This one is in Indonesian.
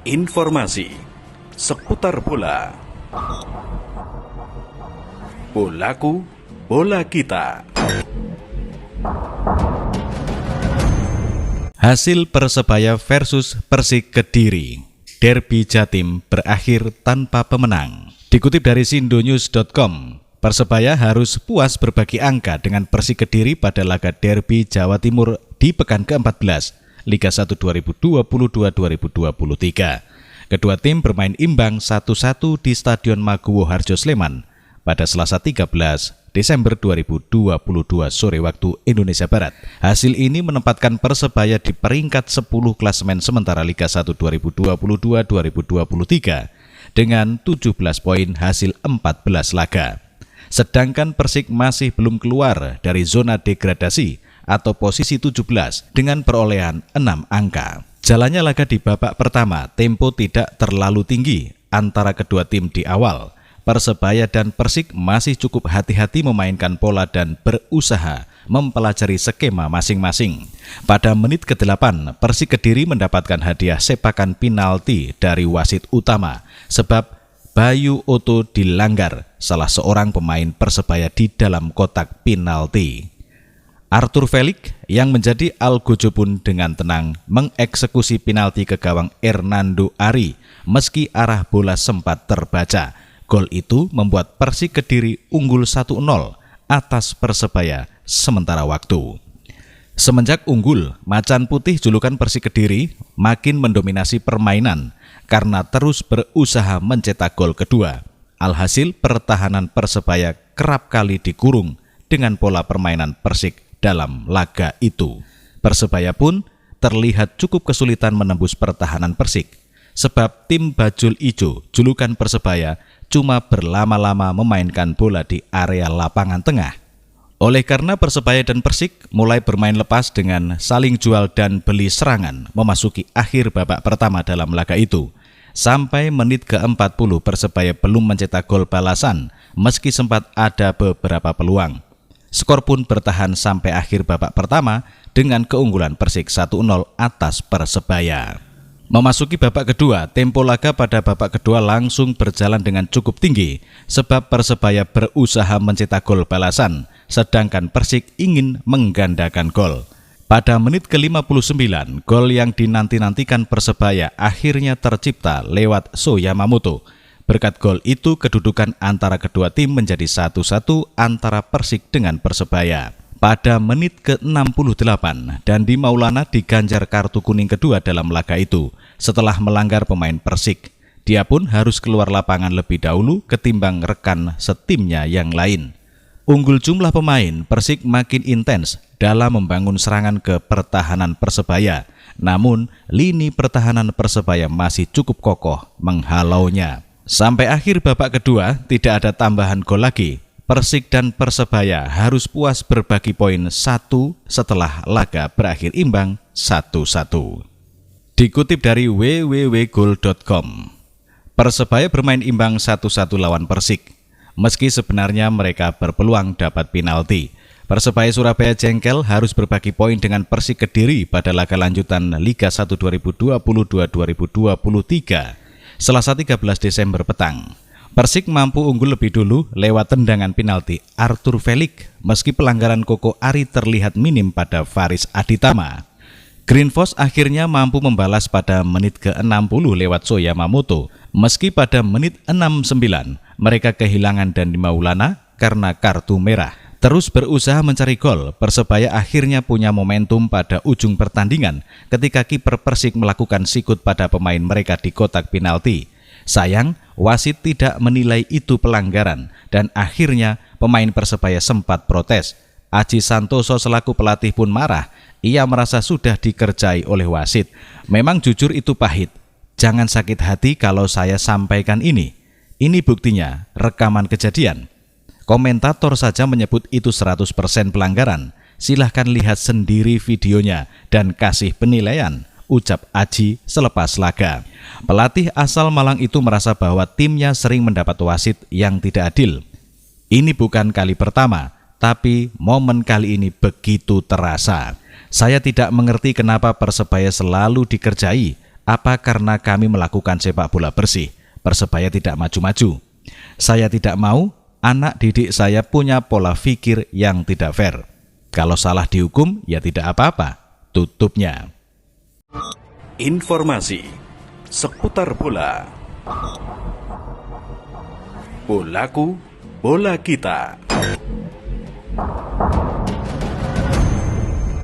Informasi seputar bola. Bolaku, bola kita. Hasil Persebaya versus Persik Kediri. Derby Jatim berakhir tanpa pemenang. Dikutip dari sindonews.com, Persebaya harus puas berbagi angka dengan Persik Kediri pada laga Derby Jawa Timur di pekan ke-14 Liga 1 2022-2023. Kedua tim bermain imbang 1-1 di Stadion Maguwo Harjo Sleman pada Selasa 13 Desember 2022 sore waktu Indonesia Barat. Hasil ini menempatkan Persebaya di peringkat 10 klasemen sementara Liga 1 2022-2023 dengan 17 poin hasil 14 laga. Sedangkan Persik masih belum keluar dari zona degradasi atau posisi 17 dengan perolehan 6 angka. Jalannya laga di babak pertama, tempo tidak terlalu tinggi antara kedua tim di awal. Persebaya dan Persik masih cukup hati-hati memainkan pola dan berusaha mempelajari skema masing-masing. Pada menit ke-8, Persik Kediri mendapatkan hadiah sepakan penalti dari wasit utama sebab Bayu Oto dilanggar salah seorang pemain Persebaya di dalam kotak penalti. Arthur Felix yang menjadi algojo pun dengan tenang mengeksekusi penalti ke gawang Hernando Ari meski arah bola sempat terbaca. Gol itu membuat Persik Kediri unggul 1-0 atas Persebaya sementara waktu. Semenjak unggul, Macan Putih julukan Persik Kediri makin mendominasi permainan karena terus berusaha mencetak gol kedua. Alhasil pertahanan Persebaya kerap kali dikurung dengan pola permainan Persik dalam laga itu. Persebaya pun terlihat cukup kesulitan menembus pertahanan Persik, sebab tim Bajul Ijo, julukan Persebaya, cuma berlama-lama memainkan bola di area lapangan tengah. Oleh karena Persebaya dan Persik mulai bermain lepas dengan saling jual dan beli serangan memasuki akhir babak pertama dalam laga itu. Sampai menit ke-40 Persebaya belum mencetak gol balasan meski sempat ada beberapa peluang. Skor pun bertahan sampai akhir babak pertama dengan keunggulan Persik 1-0 atas Persebaya. Memasuki babak kedua, tempo laga pada babak kedua langsung berjalan dengan cukup tinggi sebab Persebaya berusaha mencetak gol balasan, sedangkan Persik ingin menggandakan gol. Pada menit ke-59, gol yang dinanti-nantikan Persebaya akhirnya tercipta lewat So Yamamoto. Berkat gol itu, kedudukan antara kedua tim menjadi 1-1 antara Persik dengan Persebaya. Pada menit ke-68, Dandi Maulana diganjar kartu kuning kedua dalam laga itu setelah melanggar pemain Persik. Dia pun harus keluar lapangan lebih dahulu ketimbang rekan setimnya yang lain. Unggul jumlah pemain, Persik makin intens dalam membangun serangan ke pertahanan Persebaya. Namun, lini pertahanan Persebaya masih cukup kokoh menghalaunya. Sampai akhir babak kedua, tidak ada tambahan gol lagi. Persik dan Persebaya harus puas berbagi poin 1 setelah laga berakhir imbang 1-1. Dikutip dari www.goal.com, Persebaya bermain imbang 1-1 lawan Persik. Meski sebenarnya mereka berpeluang dapat penalti. Persebaya Surabaya jengkel harus berbagi poin dengan Persik Kediri pada laga lanjutan Liga 1 2022-2023. Selasa 13 Desember petang, Persik mampu unggul lebih dulu lewat tendangan penalti Arthur Felix meski pelanggaran Koko Ari terlihat minim pada Faris Aditama. Green Force akhirnya mampu membalas pada menit ke-60 lewat So Yamamoto meski pada menit 69 mereka kehilangan Dandi Maulana karena kartu merah. Terus berusaha mencari gol, Persebaya akhirnya punya momentum pada ujung pertandingan ketika kiper Persik melakukan sikut pada pemain mereka di kotak penalti. Sayang, wasit tidak menilai itu pelanggaran dan akhirnya pemain Persebaya sempat protes. Aji Santoso selaku pelatih pun marah, ia merasa sudah dikerjai oleh wasit. Memang jujur itu pahit, jangan sakit hati kalau saya sampaikan ini. Ini buktinya, rekaman kejadian. Komentator saja menyebut itu 100% pelanggaran. Silahkan lihat sendiri videonya dan kasih penilaian, ucap Aji selepas laga. Pelatih asal Malang itu merasa bahwa timnya sering mendapat wasit yang tidak adil. Ini bukan kali pertama, tapi momen kali ini begitu terasa. Saya tidak mengerti kenapa Persebaya selalu dikerjai. Apa karena kami melakukan sepak bola bersih, Persebaya tidak maju-maju? Saya tidak mau anak didik saya punya pola pikir yang tidak fair. Kalau salah dihukum, ya tidak apa-apa. Tutupnya. Informasi seputar bola. Bolaku, bola kita.